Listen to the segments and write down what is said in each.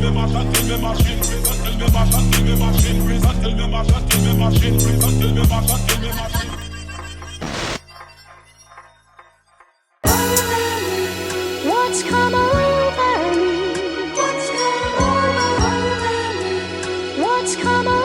What's come over me? What's come over me? What's come over me? What's come over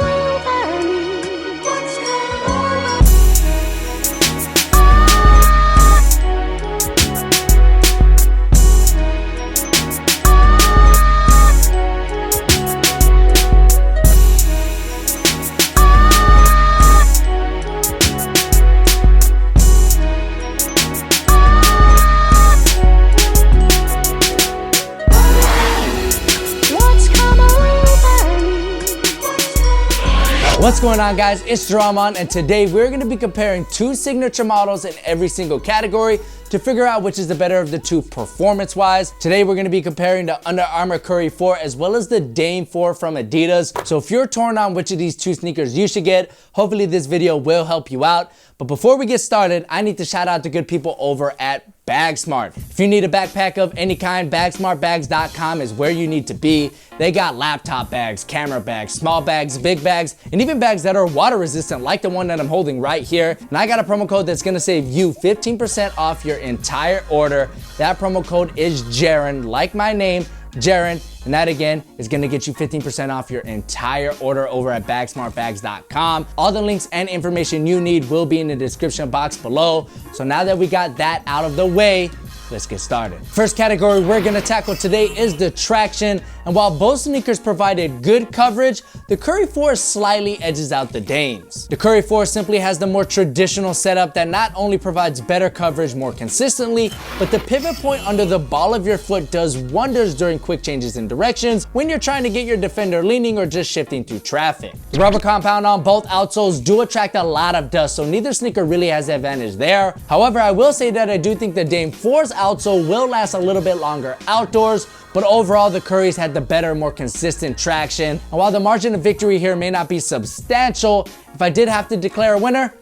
What's going on, guys? It's Dramon, and today we're going to be comparing two signature models in every single category to figure out which is the better of the two performance-wise. Today we're going to be comparing the Under Armour Curry 4 as well as the Dame 4 from Adidas. So if you're torn on which of these two sneakers you should get, hopefully this video will help you out. But before we get started, I need to shout out the good people over at BagSmart. If you need a backpack of any kind, bagsmartbags.com is where you need to be. They got laptop bags, camera bags, small bags, big bags, and even bags that are water resistant like the one that I'm holding right here. And I got a promo code that's gonna save you 15% off your entire order. That promo code is Jaren, like my name, Jaren, and that again is gonna get you 15% off your entire order over at bagsmartbags.com. All the links and information you need will be in the description box below. So now that we got that out of the way, let's get started. First category we're gonna tackle today is the traction. And while both sneakers provided good coverage, the Curry 4 slightly edges out the Dames. The Curry 4 simply has the more traditional setup that not only provides better coverage more consistently, but the pivot point under the ball of your foot does wonders during quick changes in directions when you're trying to get your defender leaning or just shifting through traffic. The rubber compound on both outsoles do attract a lot of dust, so neither sneaker really has the advantage there. However, I will say that I do think the Dame 4's outsole will last a little bit longer outdoors, but overall the Currys had the better, more consistent traction. And while the margin of victory here may not be substantial, if I did have to declare a winner,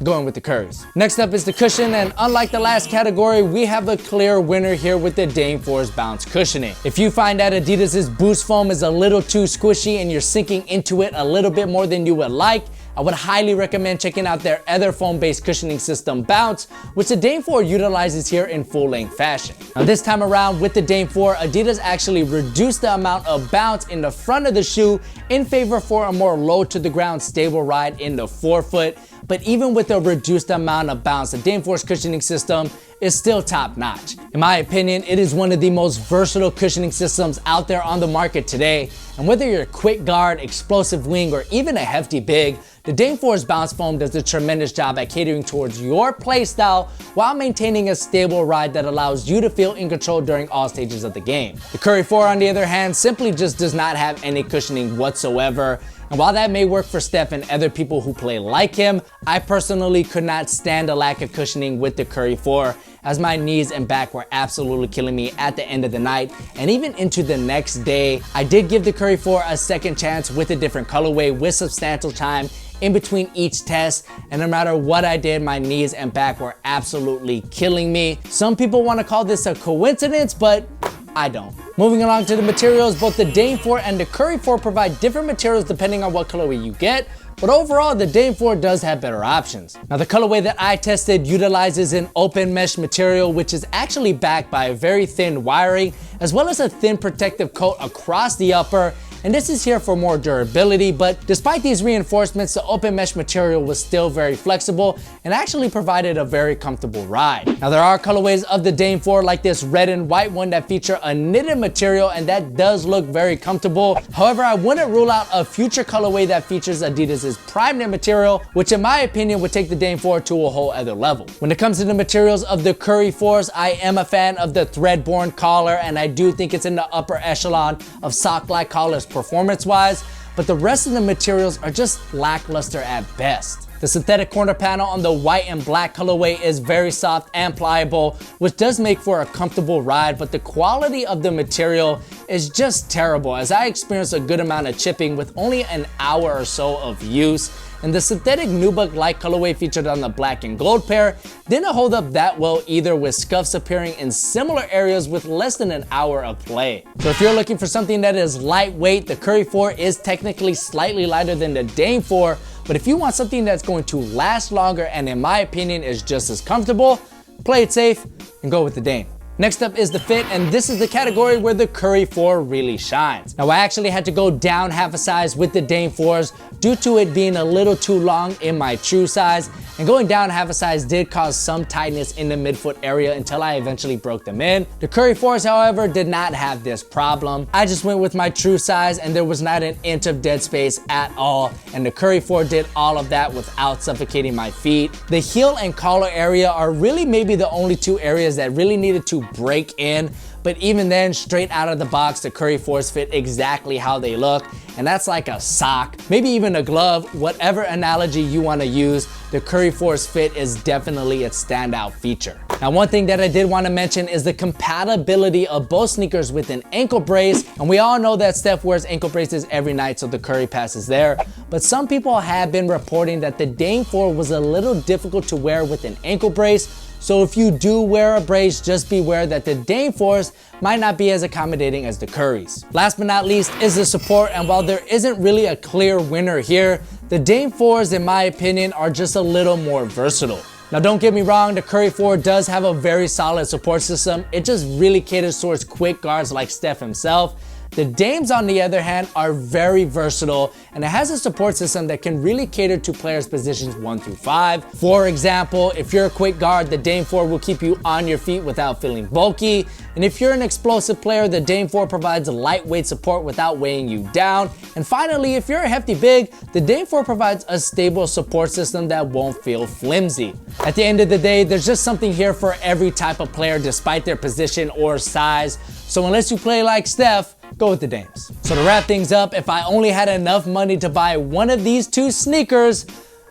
going with the Currys. Next up is the cushion, and unlike the last category, we have a clear winner here with the Dame 4's bounce cushioning. If you find that Adidas's boost foam is a little too squishy and you're sinking into it a little bit more than you would like, I would highly recommend checking out their other foam-based cushioning system, Bounce, which the Dame 4 utilizes here in full-length fashion. Now this time around with the Dame 4, Adidas actually reduced the amount of bounce in the front of the shoe in favor for a more low-to-the-ground stable ride in the forefoot. But even with a reduced amount of bounce, the Dame 4's cushioning system is still top-notch. In my opinion, it is one of the most versatile cushioning systems out there on the market today. And whether you're a quick guard, explosive wing, or even a hefty big, the Dame 4's bounce foam does a tremendous job at catering towards your play style while maintaining a stable ride that allows you to feel in control during all stages of the game. The Curry 4, on the other hand, simply just does not have any cushioning whatsoever. And while that may work for Steph and other people who play like him, I personally could not stand a lack of cushioning with the Curry 4, as my knees and back were absolutely killing me at the end of the night and even into the next day. I did give the Curry 4 a second chance with a different colorway with substantial time in between each test, and no matter what I did, my knees and back were absolutely killing me. Some people want to call this a coincidence, but I don't. Moving along to the materials, both the Dame 4 and the Curry 4 provide different materials depending on what colorway you get, but overall the Dame 4 does have better options. Now the colorway that I tested utilizes an open mesh material, which is actually backed by a very thin wiring as well as a thin protective coat across the upper, and this is here for more durability. But despite these reinforcements, the open mesh material was still very flexible and actually provided a very comfortable ride. Now there are colorways of the Dame 4 like this red and white one that feature a knitted material, and that does look very comfortable. However, I wouldn't rule out a future colorway that features Adidas's prime knit material, which in my opinion would take the Dame 4 to a whole other level. When it comes to the materials of the Curry 4s, I am a fan of the thread-borne collar, and I do think it's in the upper echelon of sock-like collars performance-wise, but the rest of the materials are just lackluster at best. The synthetic corner panel on the white and black colorway is very soft and pliable, which does make for a comfortable ride, but the quality of the material is just terrible, as I experienced a good amount of chipping with only an hour or so of use. and the synthetic nubuck light colorway featured on the black and gold pair didn't hold up that well either, with scuffs appearing in similar areas with less than an hour of play. So if you're looking for something that is lightweight, the Curry 4 is technically slightly lighter than the Dame 4, but if you want something that's going to last longer and in my opinion is just as comfortable, play it safe and go with the Dame. Next up is the fit, and this is the category where the Curry 4 really shines. Now I actually had to go down half a size with the Dame 4s due to it being a little too long in my true size, and going down half a size did cause some tightness in the midfoot area until I eventually broke them in. The Curry 4s, however, did not have this problem. I just went with my true size and there was not an inch of dead space at all, and the Curry 4 did all of that without suffocating my feet. The heel and collar area are really maybe the only two areas that really needed to break in, but even then, straight out of the box, the Curry 4s fit exactly how they look, and that's like a sock, maybe even a glove, whatever analogy you want to use. The Curry 4's fit is definitely its standout feature. Now, one thing that I did want to mention is the compatibility of both sneakers with an ankle brace, and we all know that Steph wears ankle braces every night, so the Curry passes there, but some people have been reporting that the Dame 4 was a little difficult to wear with an ankle brace. So if you do wear a brace, just beware that the Dame 4s might not be as accommodating as the Currys. Last but not least is the support, and while there isn't really a clear winner here, the Dame 4s, in my opinion, are just a little more versatile. Now don't get me wrong, the Curry 4 does have a very solid support system. It just really caters towards quick guards like Steph himself. The Dames, on the other hand, are very versatile, and it has a support system that can really cater to players' positions 1 through 5. For example, if you're a quick guard, the Dame 4 will keep you on your feet without feeling bulky. And if you're an explosive player, the Dame 4 provides lightweight support without weighing you down. And finally, if you're a hefty big, the Dame 4 provides a stable support system that won't feel flimsy. At the end of the day, there's just something here for every type of player despite their position or size. So unless you play like Steph, go with the Dames. So to wrap things up, if I only had enough money to buy one of these two sneakers,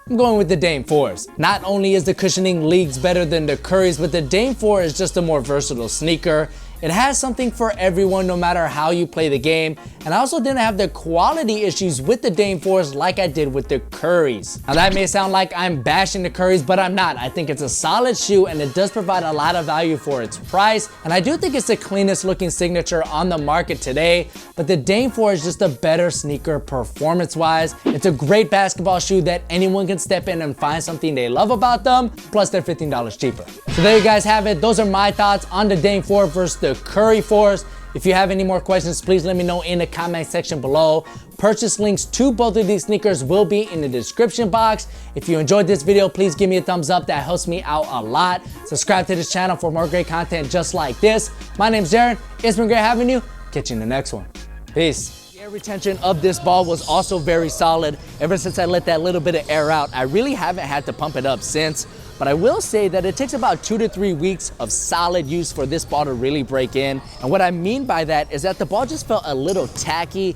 I'm going with the Dame 4s. Not only is the cushioning leagues better than the Currys, but the Dame 4 is just a more versatile sneaker. It has something for everyone no matter how you play the game, and I also didn't have the quality issues with the Dame 4s like I did with the Currys. Now that may sound like I'm bashing the Currys, but I'm not. I think it's a solid shoe and it does provide a lot of value for its price, and I do think it's the cleanest looking signature on the market today, but the Dame 4 is just a better sneaker performance wise. It's a great basketball shoe that anyone can step in and find something they love about them, plus they're $15 cheaper. So there you guys have it. Those are my thoughts on the Dame 4 versus the Curry 4s. If you have any more questions, please let me know in the comment section below. Purchase links to both of these sneakers will be in the description box. If you enjoyed this video, please give me a thumbs up. That helps me out a lot. Subscribe to this channel for more great content just like this. My name's Darren. It's been great having you. Catch you in the next one. Peace. The air retention of this ball was also very solid. Ever since I let that little bit of air out, I really haven't had to pump it up since. But I will say that it takes about 2 to 3 weeks of solid use for this ball to really break in. And what I mean by that is that the ball just felt a little tacky